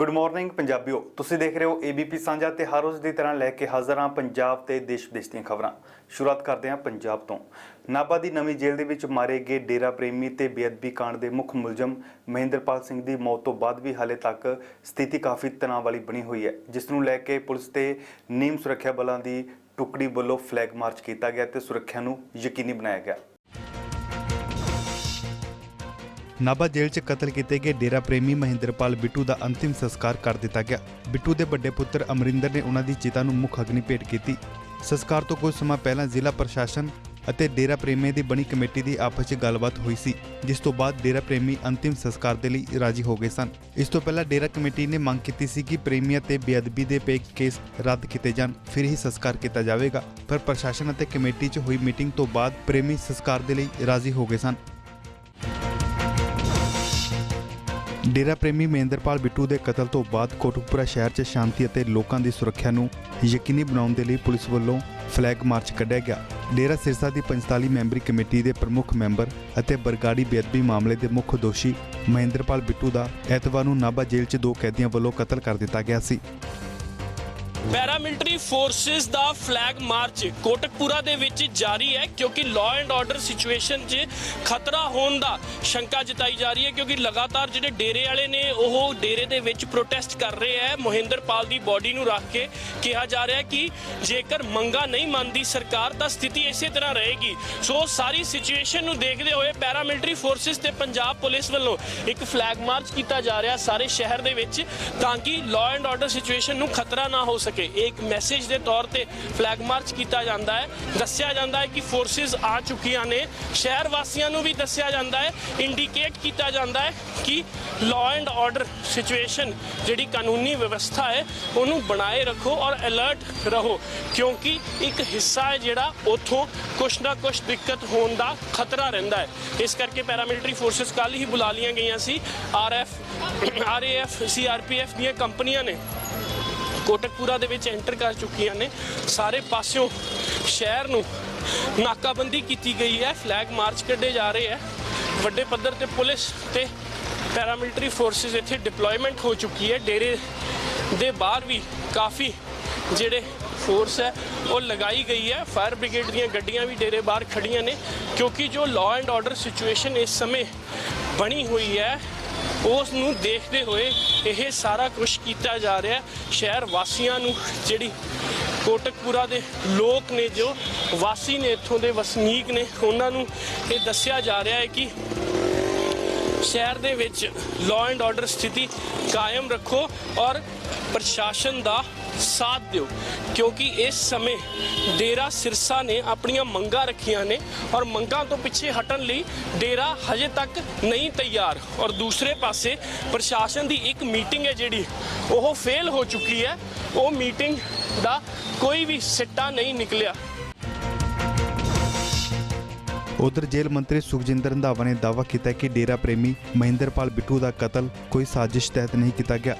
Good morning पंजाबियों, तुसीं देख रहे हो ABP साझा ते हर रोज़ की तरह लैके हाज़र हाँ पंजाब ते देश विदेश ਦੀਆਂ खबरां। शुरुआत करते हैं पंजाब तो। नाभा की नवीं जेल दे विच मारे गए डेरा प्रेमी ते बेअदबी कांड के मुख मुलजम महेंद्रपाल सिंह की मौत तो बाद भी हाले तक स्थिति काफ़ी तनाव वाली बनी हुई है, जिसनूं लैके पुलिस ते नीम सुरक्षा बलों की टुकड़ी वालों फ्लैग मार्च किया गया ते सुरक्षा नूं यकीनी बनाया गया। नाभा जेल च कतल किए गए डेरा प्रेमी महेंद्रपाल बिट्टू का अंतिम संस्कार कर दिता गया। बिट्टू के बड़े पुत्र अमरिंदर ने उन्होंने चिता नूं मुख अग्नि भेंट की। संस्कार तो कुछ समय पहला जिला प्रशासन ਅਤੇ डेरा प्रेमियों की बनी कमेटी की आपस में गलबात हुई सी, जिस तो बाद डेरा प्रेमी अंतिम संस्कार के लिए राजी हो गए सन। इस तो पहला डेरा कमेटी ने मांग की सी कि प्रेमियों ते बेअदबी के पे केस रद्द किए जान, फिर ही संस्कार किया जाएगा, पर प्रशासन और कमेटी च हुई मीटिंग तो बाद प्रेमी संस्कार के लिए राजी हो गए सन। डेरा प्रेमी महेंद्रपाल बिट्टू के कतल तो बाद कोटकपुरा शहर च शांति और लोगों की सुरक्षा नूं यकीनी बनाने के लिए पुलिस वालों फ्लैग मार्च कढ़िया गया। डेरा सिरसा की 45 मैंबरी कमेटी के प्रमुख मैंबर और बरगाड़ी बेअदबी मामले के मुख दोषी महेंद्रपाल बिट्टू का एतवार नूं नाभा जेल च 2 कैदियों वालों कतल कर दिता गया सी। पैरामिलिटरी फोर्सेस दा फ्लैग मार्च कोटकपुरा दे विच जारी है, क्योंकि लॉ एंड ऑर्डर सिचुएशन च खतरा होने दा शंका जताई जा रही है, क्योंकि लगातार जिहड़े डेरे वाले ने ओह डेरे दे विच प्रोटेस्ट कर रहे हैं। महेंद्रपाल दी बॉडी नूं रख के कहा जा रहा है कि जेकर मंगा नहीं मानती सरकार तां स्थिति इसे तरह रहेगी। सो सारी सिचुएशन नूं देखदे होए पैरामिलिटरी फोर्सेस ते पंजाब पुलिस वालों एक फ्लैग मार्च किया जा रहा सारे शहर दे विच, ताकि लॉ एंड ऑर्डर सिचुएशन नूं खतरा ना हो सके। एक मैसेज के तौर पर फ्लैग मार्च किया जाता है। दस्या जाता है कि फोर्सेस आ चुकियां ने, शहर वासियों को भी दस्या जाता है, इंडिकेट किया जाता है कि लॉ एंड ऑर्डर सिचुएशन जी कानूनी व्यवस्था है उन्होंने बनाए रखो और अलर्ट रहो, क्योंकि एक हिस्सा है जोड़ा उतों कुछ ना कुछ दिक्कत होने का खतरा रहा है। इस करके पैरामिलिटरी फोर्सेस कल ही बुला लिया गई सी। RAF CRPF दी कंपनियां ने कोटकपुरा दे विच एंटर कर चुकियां ने। सारे पासों शहर नूं नाकाबंदी की गई है, फ्लैग मार्च कढ़े जा रहे हैं। वड्डे पद्धर ते पुलिस ते पैरामिलिटरी फोर्सेस इत्थे डिप्लॉयमेंट हो चुकी है। डेरे दे बाहर भी काफ़ी जिहड़े फोर्स है वो लगाई गई है। फायर ब्रिगेड दी गड्डियां भी डेरे बाहर खड़ियां ने, क्योंकि जो लॉ एंड ऑर्डर सिचुएशन इस समय बनी हुई है उस नूं देखते हुए यह सारा कुछ किया जा रहा है। शहर वासियों नूं जिहड़ी कोटकपुरा दे लोग ने, जो वासी ने इत्थों दे वसनीक ने, उन्होंने ये दस्या जा रहा है कि शहर दे विच लॉ एंड ऑर्डर स्थिति कायम रखो और प्रशासन का साथ दो, क्योंकि इस समय डेरा सिरसा ने अपनियां मंगां रखियां ने और मंगां तो पिछे हटन लई डेरा हजे तक नहीं तैयार। और दूसरे पासे प्रशासन की एक मीटिंग है जिहड़ी वो फेल हो चुकी है, वो मीटिंग का कोई भी सिट्टा नहीं निकलिया। उधर जेल मंत्री सुखजिंदर रंधावा ने दावा किया कि डेरा प्रेमी महेंद्रपाल बिट्टू का कतल कोई साजिश तहत नहीं किया गया।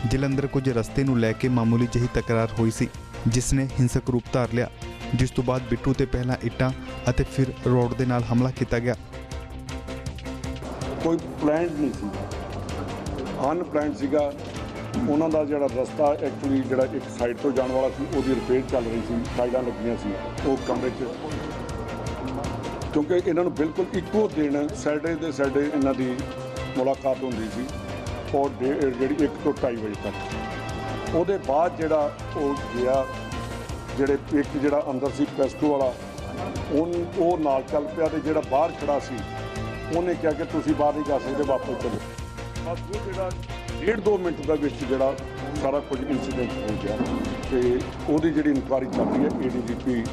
जलंधर कुछ रस्ते नूं लैके मामूली जही तकरार हुई सी, जिसने हिंसक रूप धार लिया, जिस तो बाद बिट्टू ते पहला इट्टां अते फिर रोड दे नाल हमला किया गया। कोई प्लान नहीं सी, अनप्लान सीगा। उन्हां दा जिहड़ा रस्ता एक्चुअली जिहड़ा एक साइड तो जाने वाला सी, ओहदी रिपेयर चल रही सी, साइडां लगियां सी वो कमरे च, क्योंकि इन्हां नूं बिल्कुल इक्को दिन साइडे दे साइडे इन्हां दी मुलाकात होंदी सी और ਜਿਹੜੀ 1 ਤੋਂ 2:30 ਵਜੇ तक। ਉਹਦੇ ਬਾਅਦ ਜਿਹੜਾ ਉਹ ਗਿਆ, ਜਿਹੜੇ ਇੱਕ ਜਿਹੜਾ ਅੰਦਰ ਸੀ ਪੈਸਟੋ ਵਾਲਾ ਉਹ ਨਾਲ ਚੱਲ ਪਿਆ, ਤੇ ਜਿਹੜਾ ਬਾਹਰ ਖੜਾ ਸੀ ਉਹਨੇ ਕਿਹਾ ਕਿ ਤੁਸੀਂ ਬਾਹਰ ਨਹੀਂ ਜਾ ਸਕਦੇ, ਵਾਪਸ ਚਲੋ। ਬਸ ਉਹ ਜਿਹੜਾ 1.5-2 ਮਿੰਟ ਦਾ ਵਿੱਚ ਜਿਹੜਾ ਸਾਰਾ ਕੁਝ ਇੰਸੀਡੈਂਟ ਹੋ ਗਿਆ, ਤੇ ਉਹਦੀ ਜਿਹੜੀ ਇਨਕੁਆਇਰੀ ਚੱਲ ਰਹੀ ਹੈ। ADGP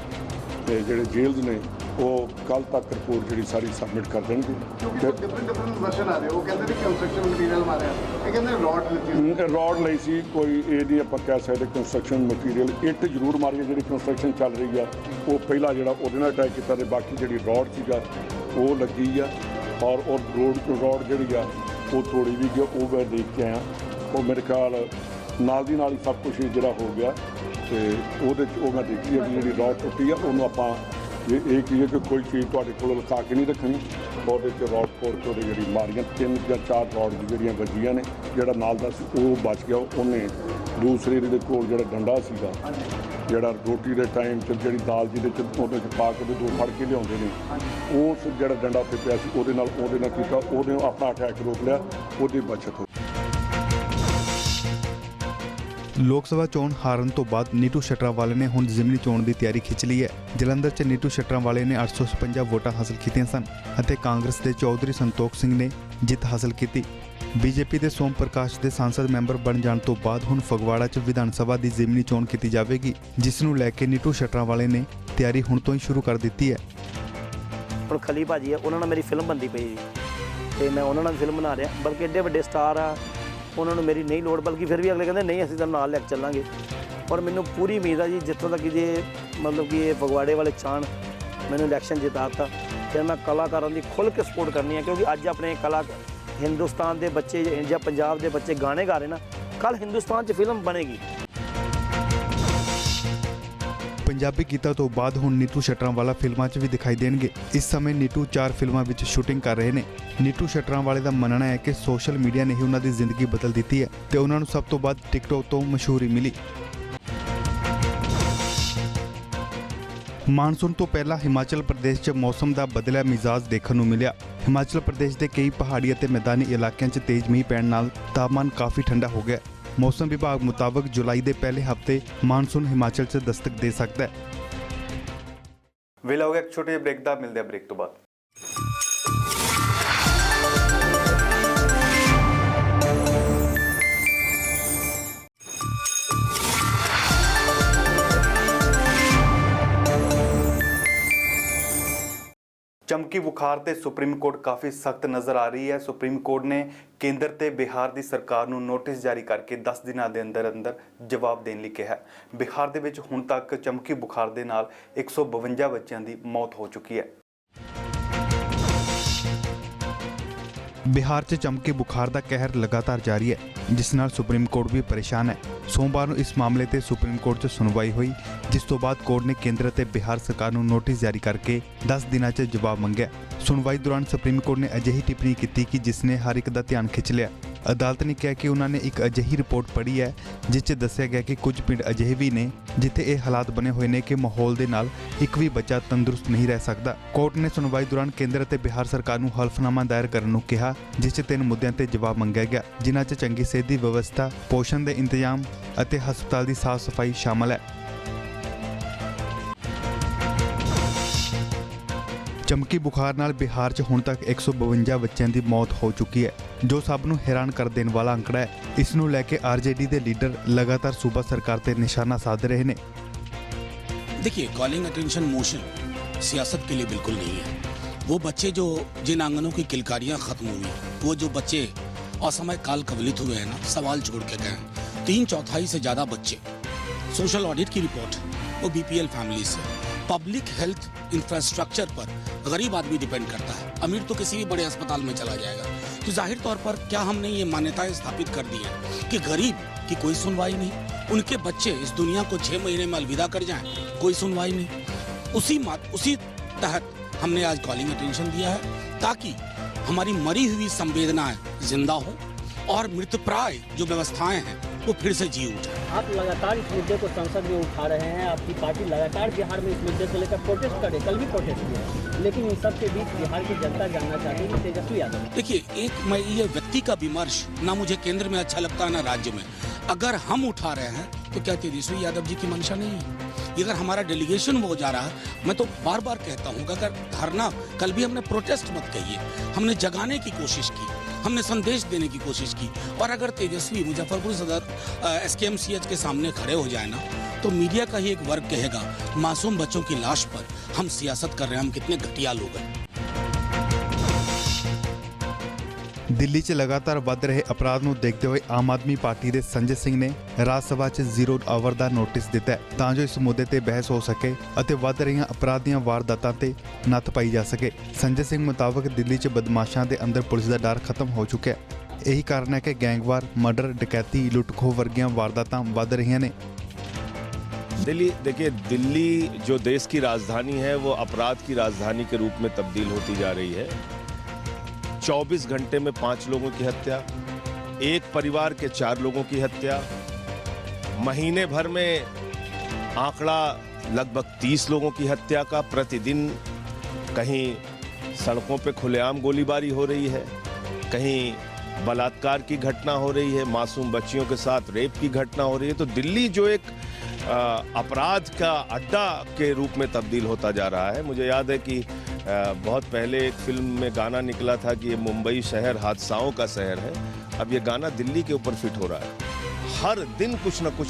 ਤੇ ਜਿਹੜੇ ਜੇਲ੍ਹ ਨੇ ਉਹ ਕੱਲ ਤੱਕ ਰਿਪੋਰਟ ਜਿਹੜੀ ਸਾਰੀ ਸਬਮਿਟ ਕਰ ਦੇਣਗੇ। ਡਿਫਰੈਂਟ ਵਰਸ਼ਨ ਆ ਰਹੇ, ਉਹ ਕਹਿੰਦੇ ਨੇ ਕੰਸਟਰਕਸ਼ਨ ਮਟੀਰੀਅਲ ਮਾਰਿਆ, ਇਹ ਕਹਿੰਦੇ ਰੋਡ ਲਈ ਸੀ। ਕੋਈ ਇਹ ਨਹੀਂ ਆਪਾਂ ਕਹਿ ਸਕਦੇ ਕੰਸਟਰਕਸ਼ਨ ਮਟੀਰੀਅਲ। ਇੱਟ ਜ਼ਰੂਰ ਮਾਰੀ, ਜਿਹੜੀ ਕੰਸਟਰਕਸ਼ਨ ਚੱਲ ਰਹੀ ਆ ਉਹ ਪਹਿਲਾਂ ਜਿਹੜਾ ਉਹਦੇ ਨਾਲ ਅਟੈਕ ਕੀਤਾ, ਤੇ ਬਾਕੀ ਜਿਹੜੀ ਰੋਡ ਸੀਗਾ ਉਹ ਲੱਗੀ ਆ, ਔਰ ਰੋਡ ਜਿਹੜੀ ਆ ਉਹ ਤੋੜੀ ਵੀ ਗਿਆ। ਉਹ ਮੈਂ ਦੇਖ ਕੇ ਆਇਆ, ਉਹ ਮੇਰੇ ਖਿਆਲ ਨਾਲ ਦੀ ਨਾਲ ਹੀ ਸਭ ਕੁਝ ਜਿਹੜਾ ਹੋ ਗਿਆ, ਤੇ ਉਹਦੇ 'ਚ ਉਹ ਮੈਂ ਦੇਖੀ ਜਿਹੜੀ ਰੋਡ ਟੁੱਟੀ ਆ ਉਹਨੂੰ ਆਪਾਂ ਇਹ ਕੀ ਹੈ ਕਿ ਕੋਈ ਚੀਜ਼ ਤੁਹਾਡੇ ਕੋਲ ਲਿਖਾ ਕੇ ਨਹੀਂ ਰੱਖਣੀ। ਉਹਦੇ 'ਚ ਰੋਡ ਕੋਡ ਤੋਂ ਜਿਹੜੀ ਮਾਰੀਆਂ 3 ਜਾਂ 4 ਰੋਡ ਜਿਹੜੀਆਂ ਵੱਜੀਆਂ ਨੇ। ਜਿਹੜਾ ਨਾਲ ਦਾ ਸੀ ਉਹ ਬਚ ਗਿਆ। ਉਹਨੇ ਦੂਸਰੇ ਦੇ ਕੋਲ ਜਿਹੜਾ ਡੰਡਾ ਸੀਗਾ, ਜਿਹੜਾ ਰੋਟੀ ਦੇ ਟਾਈਮ 'ਚ ਜਿਹੜੀ ਦਾਲ ਜਿਹਦੇ 'ਚ ਉਹਦੇ 'ਚ ਪਾ ਕੇ ਤੇ 2 ਫੜ ਕੇ ਲਿਆਉਂਦੇ ਨੇ, ਉਸ ਜਿਹੜਾ ਡੰਡਾ ਉੱਤੇ ਪਿਆ ਸੀ ਉਹਦੇ ਨਾਲ ਕੀਤਾ, ਉਹਨੇ ਆਪਣਾ ਅਟੈਕ ਰੋਕ ਲਿਆ, ਉਹਦੀ ਬਚਤ ਹੋ। ਲੋਕ ਸਭਾ ਚੋਣ ਹਾਰਨ ਤੋਂ ਬਾਅਦ ਨੀਟੂ ਸ਼ਟਰਾਵਾਲੇ ਨੇ ਹੁਣ ਜ਼ਿਮਨੀ ਚੋਣ ਦੀ ਤਿਆਰੀ ਖਿੱਚ ਲਈ ਹੈ। ਜਲੰਧਰ 'ਚ ਨੀਟੂ ਸ਼ਟਰਾਵਾਲੇ ਨੇ 856 ਵੋਟਾਂ ਹਾਸਲ ਕੀਤੀਆਂ ਸਨ ਅਤੇ ਕਾਂਗਰਸ ਦੇ ਚੌਧਰੀ ਸੰਤੋਖ ਸਿੰਘ ਨੇ ਜਿੱਤ ਹਾਸਲ ਕੀਤੀ। ਬੀਜੇਪੀ ਦੇ ਸੋਮ ਪ੍ਰਕਾਸ਼ ਦੇ ਸੰਸਦ ਮੈਂਬਰ ਬਣ ਜਾਣ ਤੋਂ ਬਾਅਦ ਹੁਣ ਫਗਵਾੜਾ 'ਚ ਵਿਧਾਨ ਸਭਾ ਦੀ ਜ਼ਿਮਨੀ ਚੋਣ ਕੀਤੀ ਜਾਵੇਗੀ, ਜਿਸ ਨੂੰ ਲੈ ਕੇ ਨੀਟੂ ਸ਼ਟਰਾਵਾਲੇ ਨੇ ਤਿਆਰੀ ਹੁਣ ਤੋਂ ਹੀ ਸ਼ੁਰੂ ਕਰ ਦਿੱਤੀ ਹੈ। ਹੁਣ ਖਲੀ ਭਾਜੀ ਆ, ਉਹਨਾਂ ਨਾਲ ਮੇਰੀ ਫਿਲਮ ਬਣਦੀ ਪਈ ਜੀ ਤੇ ਮੈਂ ਉਹਨਾਂ ਨਾਲ ਫਿਲਮ ਬਣਾ ਰਿਹਾ। ਬਲਕਿ ਐਡੇ ਵੱਡੇ ਸਟਾਰ ਆ, ਉਹਨਾਂ ਨੂੰ ਮੇਰੀ ਨਹੀਂ ਲੋੜ, ਬਲਕਿ ਫਿਰ ਵੀ ਅਗਲੇ ਕਹਿੰਦੇ ਨਹੀਂ ਅਸੀਂ ਤਾਂ ਨਾਲ ਲੈ ਕੇ ਚੱਲਾਂਗੇ। ਪਰ ਮੈਨੂੰ ਪੂਰੀ ਉਮੀਦ ਆ ਜੀ, ਜਿੱਥੋਂ ਤੱਕ ਜੇ ਮਤਲਬ ਕਿ ਇਹ ਫਗਵਾੜੇ ਵਾਲੇ ਚਾਣ ਮੈਨੂੰ ਇਲੈਕਸ਼ਨ ਜਿਤਾਤਾ, ਫਿਰ ਮੈਂ ਕਲਾਕਾਰਾਂ ਦੀ ਖੁੱਲ੍ਹ ਕੇ ਸਪੋਰਟ ਕਰਨੀ ਹੈ। ਕਿਉਂਕਿ ਅੱਜ ਆਪਣੇ ਹਿੰਦੁਸਤਾਨ ਦੇ ਬੱਚੇ ਜਾਂ ਪੰਜਾਬ ਦੇ ਬੱਚੇ ਗਾਣੇ ਗਾ ਰਹੇ ਨਾ, ਕੱਲ੍ਹ ਹਿੰਦੁਸਤਾਨ 'ਚ ਫਿਲਮ ਬਣੇਗੀ। ਪੰਜਾਬੀ ਗੀਤਾਂ ਤੋਂ ਬਾਅਦ ਹੁਣ ਨੀਟੂ ਸ਼ਟਰਾਵਾਲਾ ਫਿਲਮਾਂ 'ਚ ਵੀ ਦਿਖਾਈ ਦੇਣਗੇ। ਇਸ ਸਮੇਂ ਨੀਟੂ 4 ਫਿਲਮਾਂ ਵਿੱਚ ਸ਼ੂਟਿੰਗ ਕਰ ਰਹੇ ਨੇ। ਨੀਟੂ ਸ਼ਟਰਾਵਾਲੇ ਦਾ ਮੰਨਣਾ ਹੈ ਕਿ ਸੋਸ਼ਲ ਮੀਡੀਆ ਨੇ ਹੀ ਉਹਨਾਂ ਦੀ ਜ਼ਿੰਦਗੀ ਬਦਲ ਦਿੱਤੀ ਹੈ ਤੇ ਉਹਨਾਂ ਨੂੰ ਸਭ ਤੋਂ ਵੱਧ ਟਿਕਟੌਕ ਤੋਂ ਮਸ਼ਹੂਰੀ ਮਿਲੀ। ਮਾਨਸੂਨ ਤੋਂ ਪਹਿਲਾਂ ਹਿਮਾਚਲ ਪ੍ਰਦੇਸ਼ 'ਚ ਮੌਸਮ ਦਾ ਬਦਲਿਆ ਮਿਜ਼ਾਜ ਦੇਖਣ ਨੂੰ ਮਿਲਿਆ। ਹਿਮਾਚਲ ਪ੍ਰਦੇਸ਼ ਦੇ ਕਈ ਪਹਾੜੀ ਅਤੇ ਮੈਦਾਨੀ ਇਲਾਕਿਆਂ 'ਚ ਤੇਜ਼ ਮੀਂਹ ਪੈਣ ਨਾਲ ਤਾਪਮਾਨ ਕਾਫੀ ਠੰਡਾ ਹੋ ਗਿਆ। ਮੌਸਮ ਵਿਭਾਗ ਮੁਤਾਬਕ ਜੁਲਾਈ ਦੇ ਪਹਿਲੇ ਹਫ਼ਤੇ ਮਾਨਸੂਨ ਹਿਮਾਚਲ 'ਚ ਦਸਤਕ ਦੇ ਸਕਦਾ ਹੈ। ਵੇਲਾ ਹੋ ਗਿਆ ਇੱਕ ਛੋਟੇ ਜਿਹੇ ਬ੍ਰੇਕ ਦਾ, ਮਿਲਦੇ ਆ ਬ੍ਰੇਕ ਤੋਂ ਬਾਅਦ। ਚਮਕੀ ਬੁਖਾਰ ਤੇ ਸੁਪਰੀਮ ਕੋਰਟ ਕਾਫੀ ਸਖਤ ਨਜ਼ਰ ਆ ਰਹੀ ਹੈ। ਸੁਪਰੀਮ ਕੋਰਟ ਨੇ ਕੇਂਦਰ ਤੇ ਬਿਹਾਰ ਦੀ ਸਰਕਾਰ ਨੂੰ ਨੋਟਿਸ ਜਾਰੀ ਕਰਕੇ 10 ਦਿਨਾਂ ਦੇ ਅੰਦਰ ਜਵਾਬ ਦੇਣ ਲਈ ਕਿਹਾ ਹੈ। ਬਿਹਾਰ ਦੇ ਵਿੱਚ ਹੁਣ ਤੱਕ ਚਮਕੀ ਬੁਖਾਰ ਦੇ ਨਾਲ 152 ਬੱਚਿਆਂ ਦੀ ਮੌਤ ਹੋ ਚੁੱਕੀ ਹੈ। ਬਿਹਾਰ 'ਚ ਚਮਕੀ ਬੁਖਾਰ ਦਾ ਕਹਿਰ ਲਗਾਤਾਰ ਜਾਰੀ ਹੈ, ਜਿਸ ਨਾਲ ਸੁਪਰੀਮ ਕੋਰਟ ਵੀ ਪਰੇਸ਼ਾਨ ਹੈ। ਸੋਮਵਾਰ ਨੂੰ ਇਸ ਮਾਮਲੇ ਤੇ ਸੁਪਰੀਮ ਕੋਰਟ 'ਚ ਸੁਣਵਾਈ ਹੋਈ, ਜਿਸ ਤੋਂ ਬਾਅਦ ਕੋਰਟ ਨੇ ਕੇਂਦਰ ਅਤੇ ਬਿਹਾਰ ਸਰਕਾਰ ਨੂੰ ਨੋਟਿਸ ਜਾਰੀ ਕਰਕੇ 10 ਦਿਨਾਂ 'ਚ ਜਵਾਬ ਮੰਗਿਆ। ਸੁਣਵਾਈ ਦੌਰਾਨ ਸੁਪਰੀਮ ਕੋਰਟ ਨੇ ਅਜਿਹੀ ਟਿੱਪਣੀ ਕੀਤੀ ਕਿ ਜਿਸ ਨੇ ਹਰ ਇੱਕ ਦਾ ਧਿਆਨ ਖਿੱਚ ਲਿਆ। ਅਦਾਲਤ ਨੇ ਕਿਹਾ ਕਿ ਉਹਨਾਂ ਨੇ ਇੱਕ ਅਜਿਹੀ ਰਿਪੋਰਟ ਪੜ੍ਹੀ ਹੈ ਜਿਸ 'ਚ ਦੱਸਿਆ ਗਿਆ ਕਿ ਕੁਝ ਪਿੰਡ ਅਜਿਹੇ ਵੀ ਨੇ ਜਿੱਥੇ ਇਹ ਹਾਲਾਤ ਬਣੇ ਹੋਏ ਨੇ ਕਿ ਮਾਹੌਲ ਦੇ ਨਾਲ ਇੱਕ ਵੀ ਬੱਚਾ ਤੰਦਰੁਸਤ ਨਹੀਂ ਰਹਿ ਸਕਦਾ। ਕੋਰਟ ਨੇ ਸੁਣਵਾਈ ਦੌਰਾਨ ਕੇਂਦਰ ਅਤੇ ਬਿਹਾਰ ਸਰਕਾਰ ਨੂੰ ਹਲਫਨਾਮਾ ਦਾਇਰ ਕਰਨ ਨੂੰ ਕਿਹਾ, ਜਿਸ 'ਚ 3 ਮੁੱਦਿਆਂ ਤੇ ਜਵਾਬ ਮੰਗਿਆ ਗਿਆ, ਜਿਨ੍ਹਾਂ 'ਚ ਚੰਗੀ ਸਿਹਤ ਦੀ ਵਿਵਸਥਾ, ਪੋਸ਼ਣ ਦੇ ਇੰਤਜ਼ਾਮ ਅਤੇ ਹਸਪਤਾਲ ਦੀ ਸਾਫ਼ ਸਫਾਈ ਸ਼ਾਮਲ ਹੈ। ਚਮਕੀ ਬੁਖਾਰ ਨਾਲ ਬਿਹਾਰ 'ਚ ਹੁਣ ਤੱਕ 152 ਬੱਚਿਆਂ ਦੀ ਮੌਤ ਹੋ ਚੁੱਕੀ ਹੈ, ਜੋ ਸਭ ਨੂੰ ਹੈਰਾਨ ਕਰ ਦੇਣ ਵਾਲਾ ਅੰਕੜਾ ਹੈ। ਇਸ ਨੂੰ ਲੈ ਕੇ ਆਰਜੇਡੀ ਦੇ ਲੀਡਰ ਲਗਾਤਾਰ ਸੂਬਾ ਸਰਕਾਰ ਤੇ ਨਿਸ਼ਾਨਾ ਸਾਧ ਰਹੇ ਨੇ। देखिए, कॉलिंग अटेंशन मोशन सियासत के लिए बिल्कुल नहीं है। वो बच्चे जो जिन आंगनों की किलकारियां खत्म हुई, वो जो बच्चे असमय काल कवलित हुए हैं ना, सवाल छोड़ के गए, 3/4 से ज़्यादा बच्चे, सोशल ऑडिट की रिपोर्ट, वो बीपीएल फैमिली से। पब्लिक हेल्थ इंफ्रास्ट्रक्चर पर गरीब आदमी डिपेंड करता है। अमीर तो किसी भी बड़े अस्पताल में चला जाएगा। तो जाहिर तौर पर क्या हमने ये मान्यताएं स्थापित कर दी हैं कि गरीब की कोई सुनवाई नहीं, उनके बच्चे इस दुनिया को 6 महीने में अलविदा कर जाएं, कोई सुनवाई नहीं। उसी तहत हमने आज कॉलिंग अटेंशन दिया है, ताकि हमारी मरी हुई संवेदनाएं जिंदा हो और मृतप्राय जो व्यवस्थाएं हैं वो फिर से जी उठे। आप लगातार इस मुद्दे को संसद में उठा रहे हैं, आपकी पार्टी लगातार बिहार में इस मुद्दे को लेकर प्रोटेस्ट करे, कल भी प्रोटेस्ट किया, लेकिन इन सब के बीच बिहार की जनता जानना चाहती है कि तेजस्वी यादव। देखिए, मैं ये व्यक्ति का विमर्श ना मुझे केंद्र में अच्छा लगता है ना राज्य में। अगर हम उठा रहे हैं तो क्या तेजस्वी यादव जी की मंशा नहीं है? अगर हमारा डेलीगेशन वो जा रहा है, मैं तो बार बार कहता हूँ कि अगर धरना, कल भी हमने प्रोटेस्ट मत कहिए, हमने जगाने की कोशिश की, हमने संदेश देने की कोशिश की। और अगर तेजस्वी मुजफ्फरपुर सदर SKMCH के सामने खड़े हो जाए ना, तो मीडिया का ही एक वर्ग कहेगा मासूम बच्चों की लाश पर हम सियासत कर रहे हैं, हम कितने घटिया लोग हैं। ਦਿੱਲੀ 'ਚ ਲਗਾਤਾਰ ਵੱਧ ਰਹੇ ਅਪਰਾਧ ਨੂੰ ਦੇਖਦੇ ਹੋਏ ਆਮ ਆਦਮੀ ਪਾਰਟੀ ਦੇ ਸੰਜੇ ਸਿੰਘ ਨੇ ਰਾਜ ਸਭਾ 'ਚ 0 ਆਵਰ ਦਾ ਨੋਟਿਸ ਦਿੱਤਾ ਹੈ, ਤਾਂ ਜੋ ਇਸ ਮੁੱਦੇ ਤੇ ਬਹਿਸ ਹੋ ਸਕੇ ਅਤੇ ਵੱਧ ਰਹੀਆਂ ਅਪਰਾਧ ਦੀਆਂ ਵਾਰਦਾਤਾਂ ਤੇ ਨੱਥ ਪਾਈ ਜਾ ਸਕੇ। ਸੰਜੇ ਸਿੰਘ ਮੁਤਾਬਕ ਦਿੱਲੀ 'ਚ ਬਦਮਾਸ਼ਾਂ ਦੇ ਅੰਦਰ ਪੁਲਿਸ ਦਾ ਡਰ ਖਤਮ ਹੋ ਚੁੱਕਿਆ ਹੈ। ਇਹੀ ਕਾਰਨ ਹੈ ਕਿ ਗੈਂਗਵਾਰ, ਮਰਡਰ, ਡਕੈਤੀ, ਲੁੱਟ-ਖੋਹ ਵਰਗੀਆਂ ਵਾਰਦਾਤਾਂ ਵੱਧ ਰਹੀਆਂ ਨੇ। दिल्ली, देखिए दिल्ली जो देश की राजधानी है वो अपराध की राजधानी के रूप में तब्दील होती जा रही है। 24 घंटे में 5 लोगों की हत्या, एक परिवार के 4 लोगों की हत्या, महीने भर में आंकड़ा लगभग 30 लोगों की हत्या का। प्रतिदिन कहीं सड़कों पे खुलेआम गोलीबारी हो रही है, कहीं बलात्कार की घटना हो रही है, मासूम बच्चियों के साथ रेप की घटना हो रही है। तो दिल्ली जो एक अपराध का अड्डा के रूप में तब्दील होता जा रहा है। मुझे याद है कि बहुत पहले एक फिल्म में गाना निकला था कि ये मुंबई शहर हादसाओं का शहर है। अब ये गाना दिल्ली के ऊपर फिट हो रहा है। हर दिन कुछ न कुछ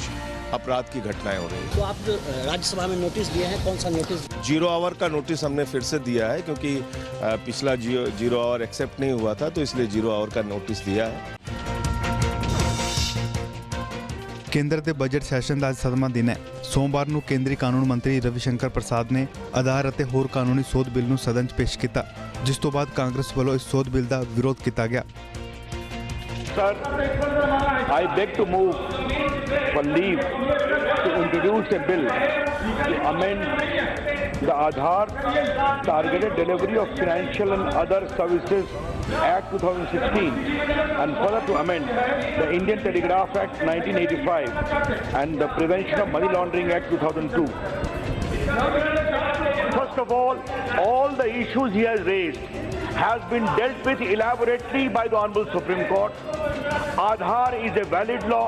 अपराध की घटनाएं हो रही हैं। तो आप जो राज्यसभा में नोटिस दिए हैं, कौन सा नोटिस? 0 आवर का नोटिस हमने फिर से दिया है, क्योंकि पिछला 0 आवर एक्सेप्ट नहीं हुआ था, तो इसलिए 0 आवर का नोटिस दिया है। ਕੇਂਦਰ ਦੇ ਬਜਟ ਸੈਸ਼ਨ ਦਾ ਅੱਜ 7ਵਾਂ ਦਿਨ ਹੈ। ਸੋਮਵਾਰ ਨੂੰ ਕੇਂਦਰੀ ਕਾਨੂੰਨ ਮੰਤਰੀ ਰਵਿਸ਼ੰਕਰ ਪ੍ਰਸਾਦ ਨੇ ਆਧਾਰ ਅਤੇ ਹੋਰ ਕਾਨੂੰਨੀ ਸੋਧ ਬਿੱਲ ਨੂੰ ਸਦਨ 'ਚ ਪੇਸ਼ ਕੀਤਾ, ਜਿਸ ਤੋਂ ਬਾਅਦ ਕਾਂਗਰਸ ਵੱਲੋਂ ਇਸ ਸੋਧ ਬਿੱਲ ਦਾ ਵਿਰੋਧ ਕੀਤਾ ਗਿਆ। Sir, I beg to move for leave to introduce a bill to amend the Aadhaar Targeted Delivery of Financial and Other Services Act 2016 and further to amend the Indian Telegraph Act 1985 and the Prevention of Money Laundering Act 2002. First of all the issues he has raised has been dealt with elaborately by the Honorable Supreme Court. Aadhaar is a valid law.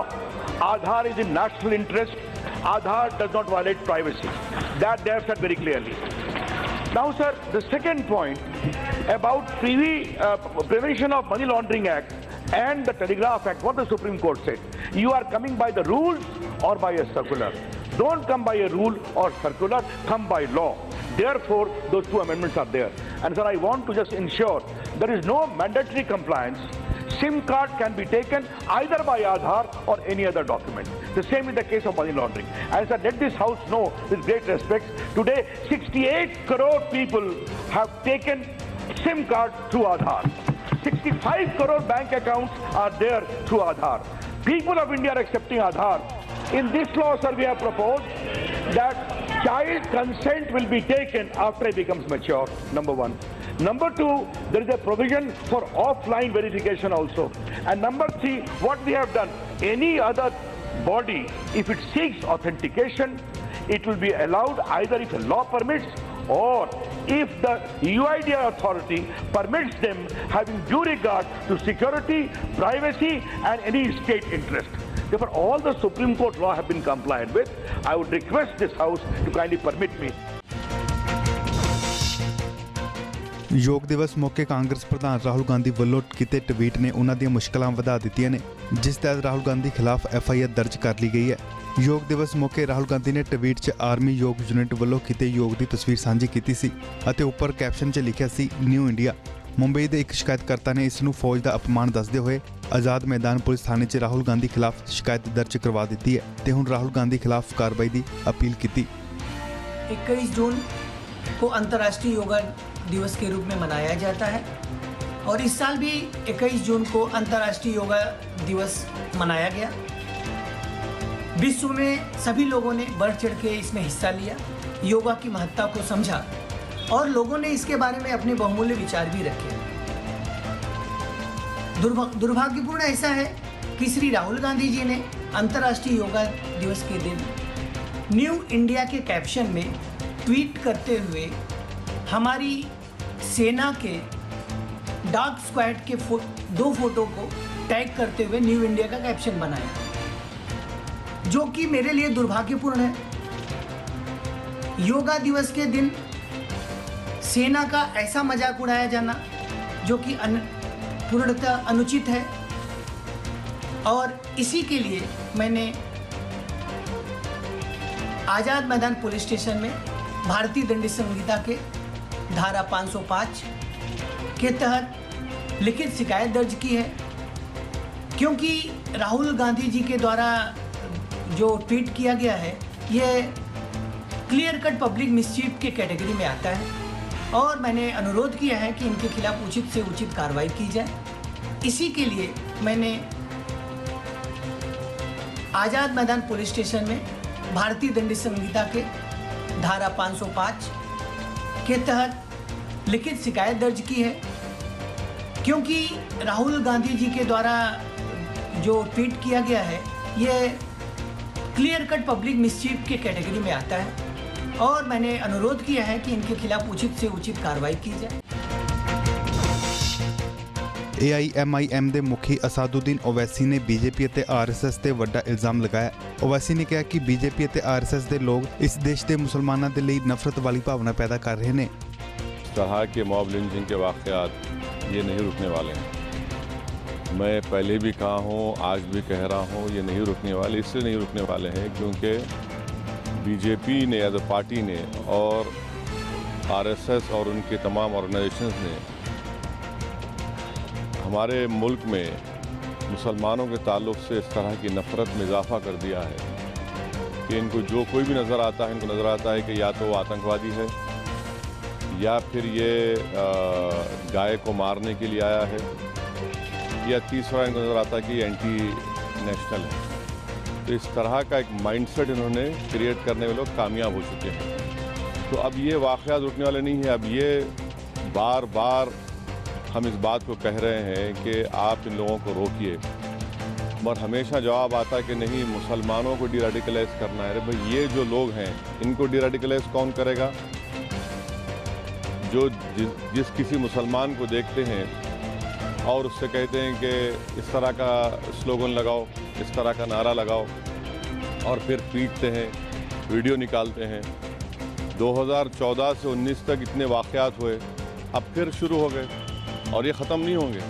Aadhaar is in national interest. Aadhaar does not violate privacy. That they have said very clearly. Now, sir, the second point about Prevention of Money Laundering Act and the Telegraph Act, what the Supreme Court said, you are coming by the rules or by a circular. Don't come by a rule or circular, come by law. Therefore, those two amendments are there. And sir, I want to just ensure there is no mandatory compliance. SIM card can be taken either by Aadhaar or any other document. The same in the case of money laundering. And sir, let this House know with great respect, today 68 crore people have taken SIM card through Aadhaar. 65 crore bank accounts are there through Aadhaar. People of India are accepting Aadhaar. In this law, sir, we have proposed that child consent will be taken after he becomes mature, number one. Number two, there is a provision for offline verification also. And number three, what we have done, any other body, if it seeks authentication, it will be allowed either if the law permits or if the UIDAI authority permits them, having due regard to security, privacy and any state interest. Therefore, all the Supreme Court law have been complied with. I would request this House to kindly permit me. ਯੋਗ ਦਿਵਸ ਮੌਕੇ ਕਾਂਗਰਸ ਪ੍ਰਧਾਨ ਰਾਹੁਲ ਗਾਂਧੀ ਵੱਲੋਂ ਕੀਤੇ tweet ਨੇ ਉਹਨਾਂ ਦੀਆਂ ਮੁਸ਼ਕਲਾਂ ਵਧਾ ਦਿੱਤੀਆਂ ਨੇ, ਜਿਸ ਤਹਿਤ ਰਾਹੁਲ ਗਾਂਧੀ ਖਿਲਾਫ FIR ਦਰਜ ਕਰ ਲਈ ਗਈ ਹੈ। ਯੋਗ ਦਿਵਸ ਮੌਕੇ ਰਾਹੁਲ ਗਾਂਧੀ ਨੇ ਟਵੀਟ 'ਚ ਆਰਮੀ ਯੋਗ ਯੂਨਿਟ ਵੱਲੋਂ ਕੀਤੇ ਯੋਗ ਦੀ ਤਸਵੀਰ ਸਾਂਝੀ ਕੀਤੀ ਸੀ ਅਤੇ ਉੱਪਰ ਕੈਪਸ਼ਨ 'ਚ ਲਿਖਿਆ ਸੀ ਨਿਊ ਇੰਡੀਆ। ਮੁੰਬਈ ਦੇ ਇੱਕ ਸ਼ਿਕਾਇਤਕਰਤਾ ਨੇ ਇਸ ਨੂੰ ਫੌਜ ਦਾ ਅਪਮਾਨ ਦੱਸਦੇ ਹੋਏ ਆਜ਼ਾਦ ਮੈਦਾਨ ਪੁਲਿਸ ਥਾਣੇ 'ਚ ਰਾਹੁਲ ਗਾਂਧੀ ਖਿਲਾਫ ਸ਼ਿਕਾਇਤ ਦਰਜ ਕਰਵਾ ਦਿੱਤੀ ਹੈ ਤੇ ਹੁਣ ਰਾਹੁਲ ਗਾਂਧੀ ਖਿਲਾਫ ਕਾਰਵਾਈ ਦੀ ਅਪੀਲ ਕੀਤੀ। 21 जून को अंतर्राष्ट्रीय योगा दिवस के रूप में मनाया जाता है और इस साल भी 21 जून को अंतर्राष्ट्रीय योगा दिवस मनाया गया। विश्व में सभी लोगों ने बढ़ चढ़ के इसमें हिस्सा लिया, योगा की महत्ता को समझा और लोगों ने इसके बारे में अपने बहुमूल्य विचार भी रखे। दुर्भाग्यपूर्ण ऐसा है कि श्री राहुल गांधी जी ने अंतर्राष्ट्रीय योगा दिवस के दिन न्यू इंडिया के कैप्शन में ट्वीट करते हुए हमारी सेना के डॉग स्क्वाड के 2 फोटो को टैग करते हुए न्यू इंडिया का कैप्शन बनाया, जो कि मेरे लिए दुर्भाग्यपूर्ण है। योगा दिवस के दिन सेना का ऐसा मजाक उड़ाया जाना जो कि पूर्णतः अनुचित है और इसी के लिए मैंने आज़ाद मैदान पुलिस स्टेशन में भारतीय दंड संहिता के धारा 505 के तहत लिखित शिकायत दर्ज की है, क्योंकि राहुल गांधी जी के द्वारा जो ट्वीट किया गया है ये क्लियर कट पब्लिक मिसचीफ के कैटेगरी में आता है और मैंने अनुरोध किया है कि इनके खिलाफ उचित से उचित कार्रवाई की जाए। इसी के लिए मैंने आज़ाद मैदान पुलिस स्टेशन में भारतीय दंड संहिता के धारा 505 के तहत लिखित शिकायत दर्ज की है, क्योंकि राहुल गांधी जी के द्वारा जो ट्वीट किया गया है ये क्लियर कट पब्लिक मिसचीफ के कैटेगरी में आता है और मैंने अनुरोध किया है कि इनके खिलाफ उचित से उचित कार्रवाई की जाए। AIMIM ਦੇ ਮੁਖੀ ਅਸਾਦੁਦੀਨ ਓਵੈਸੀ ਨੇ ਬੀਜੇਪੀ ਅਤੇ ਆਰਐਸਐਸ ਤੇ ਵੱਡਾ ਇਲਜ਼ਾਮ ਲਗਾਇਆ। ਓਵੈਸੀ ਨੇ ਕਿਹਾ ਕਿ ਬੀਜੇਪੀ ਅਤੇ ਆਰਐਸਐਸ ਦੇ ਲੋਕ ਇਸ ਦੇਸ਼ ਦੇ ਮੁਸਲਮਾਨਾਂ ਦੇ ਲਈ ਨਫ਼ਰਤ ਵਾਲੀ ਭਾਵਨਾ ਪੈਦਾ ਕਰ ਰਹੇ ਨੇ। इस तरह के मॉब लिंचिंग के वाक़यात ये नहीं रुकने वाले हैं। मैं पहले भी कहा हूँ, आज भी कह रहा हूँ, ये नहीं रुकने वाले। इससे नहीं रुकने वाले हैं क्योंकि बीजेपी ने एज अ पार्टी ने और आरएसएस और उनके तमाम ऑर्गेनाइजेशंस ने हमारे मुल्क में मुसलमानों के ताल्लुक़ से इस तरह की नफ़रत में इजाफ़ा कर दिया है कि इनको जो कोई भी नज़र आता है, इनको नज़र आता है कि या तो वो आतंकवादी है या फिर ये गाय को मारने के लिए आया है, या तीसरा इनको नज़र आता है कि एंटी नेशनल है। तो इस तरह का एक माइंडसेट इन्होंने क्रिएट करने में लोग कामयाब हो चुके हैं। तो अब ये वाक़यात रुकने वाले नहीं है। अब ये बार बार हम इस बात को कह रहे हैं कि आप इन लोगों को रोकिए, और हमेशा जवाब आता है कि नहीं, मुसलमानों को डीरेडिकलाइज करना है। अरे भाई, ये जो लोग हैं इनको डीरेडिकलाइज कौन करेगा? जो जिस किसी मुसलमान को देखते हैं और उससे कहते हैं कि इस तरह का स्लोगन लगाओ, इस तरह का नारा लगाओ, और फिर पीटते हैं, वीडियो निकालते हैं। 2014 से 19 तक इतने वाक़यात हुए, अब फिर शुरू हो गए और ये ख़त्म नहीं होंगे।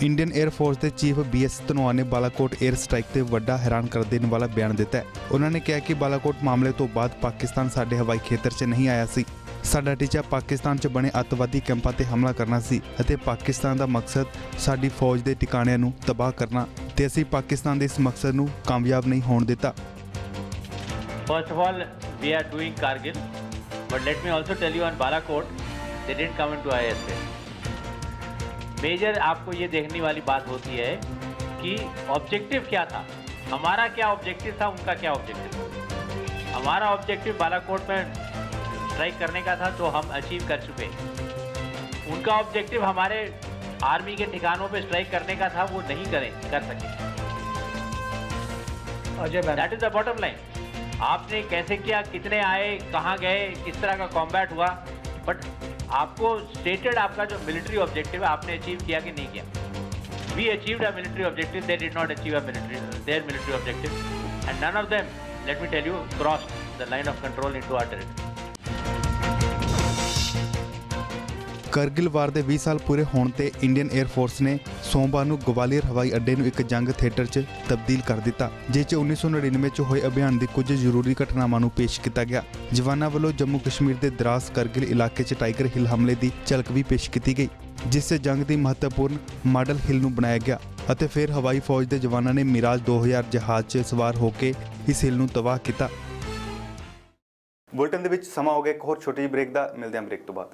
ਇੰਡੀਅਨ 에ਅਰ ਫੋਰਸ ਦੇ ਚੀਫ BS ਧਨੋਆ ਨੇ ਬਾਲਾਕੋਟ 에ਅਰ ਸਟ੍ਰਾਈਕ ਤੇ ਵੱਡਾ ਹੈਰਾਨ ਕਰ ਦੇਣ ਵਾਲਾ ਬਿਆਨ ਦਿੱਤਾ ਹੈ। ਉਹਨਾਂ ਨੇ ਕਿਹਾ ਕਿ ਬਾਲਾਕੋਟ ਮਾਮਲੇ ਤੋਂ ਬਾਅਦ ਪਾਕਿਸਤਾਨ ਸਾਡੇ ਹਵਾਈ ਖੇਤਰ 'ਚ ਨਹੀਂ ਆਇਆ ਸੀ। ਸਾਡਾ ਟੀਚਾ ਪਾਕਿਸਤਾਨ 'ਚ ਬਣੇ ਅੱਤਵਾਦੀ ਕੈਂਪਾਂ ਤੇ ਹਮਲਾ ਕਰਨਾ ਸੀ ਅਤੇ ਪਾਕਿਸਤਾਨ ਦਾ ਮਕਸਦ ਸਾਡੀ ਫੌਜ ਦੇ ਟਿਕਾਣਿਆਂ ਨੂੰ ਤਬਾਹ ਕਰਨਾ, ਤੇ ਅਸੀਂ ਪਾਕਿਸਤਾਨ ਦੇ ਇਸ ਮਕਸਦ ਨੂੰ ਕਾਮਯਾਬ ਨਹੀਂ ਹੋਣ ਦਿੱਤਾ। First of all, we are doing Kargil, but let me also tell you on Balakot, they didn't come into ISA. Major आपको ये देखने वाली बात होती है कि ऑब्जेक्टिव क्या था, हमारा क्या ऑब्जेक्टिव था, उनका क्या ऑब्जेक्टिव था। हमारा ऑब्जेक्टिव बालाकोट में स्ट्राइक करने का था, तो हम अचीव कर चुके। उनका ऑब्जेक्टिव हमारे आर्मी के ठिकानों पे स्ट्राइक करने का था, वो नहीं कर सके। That is the bottom line. आपने कैसे किया, कितने आए, कहाँ गए, किस तरह का कॉम्बैट हुआ, बट आपको स्टेटेड आपका जो मिलिट्री ऑब्जेक्टिव है आपने अचीव किया कि नहीं किया। We achieved a military objective, they did not achieve their military objective, and none of them, let me tell you, crossed the line of control into our territory. Kargil war ਦੇ 20 ਸਾਲ ਪੂਰੇ ਹੋਣ ਤੇ ਇੰਡੀਅਨ 에ਅਰ ਫੋਰਸ ਨੇ ਸੋਮਵਾਰ ਨੂੰ ਗਵਾਲੀਅਰ ਹਵਾਈ ਅੱਡੇ ਨੂੰ ਇੱਕ ਜੰਗ ਥੀਏਟਰ 'ਚ ਤਬਦੀਲ ਕਰ ਦਿੱਤਾ, ਜਿਸ 'ਚ 1999 'ਚ ਹੋਏ ਅਭਿਆਨ ਦੀ ਕੁਝ ਜ਼ਰੂਰੀ ਘਟਨਾਵਾਂ ਨੂੰ ਪੇਸ਼ ਕੀਤਾ ਗਿਆ। ਜਵਾਨਾਂ ਵੱਲੋਂ ਜੰਮੂ ਕਸ਼ਮੀਰ ਦੇ ਦਰਾਸ ਕਰਗਿਲ ਇਲਾਕੇ 'ਚ ਟਾਈਗਰ ਹਿੱਲ ਹਮਲੇ ਦੀ ਝਲਕ ਵੀ ਪੇਸ਼ ਕੀਤੀ ਗਈ, ਜਿਸ 'ਚ ਜੰਗ ਦੀ ਮਹੱਤਵਪੂਰਨ ਮਾਡਲ ਹਿੱਲ ਨੂੰ ਬਣਾਇਆ ਗਿਆ ਅਤੇ ਫਿਰ ਹਵਾਈ ਫੌਜ ਦੇ ਜਵਾਨਾਂ ਨੇ ਮਿਰਾਜ 2000 ਜਹਾਜ਼ 'ਚ ਸਵਾਰ ਹੋ ਕੇ ਇਸ ਹਿੱਲ ਨੂੰ ਤਬਾਹ ਕੀਤਾ। ਬੁਲਟਨ ਦੇ ਵਿੱਚ ਸਮਾਂ ਹੋ ਗਿਆ ਇੱਕ ਹੋਰ ਛੋਟੀ ਜਿਹੀ ਬ੍ਰੇਕ ਦਾ, ਮਿਲਦੇ ਹਾਂ ਬ੍ਰੇਕ ਤੋਂ ਬਾਅਦ।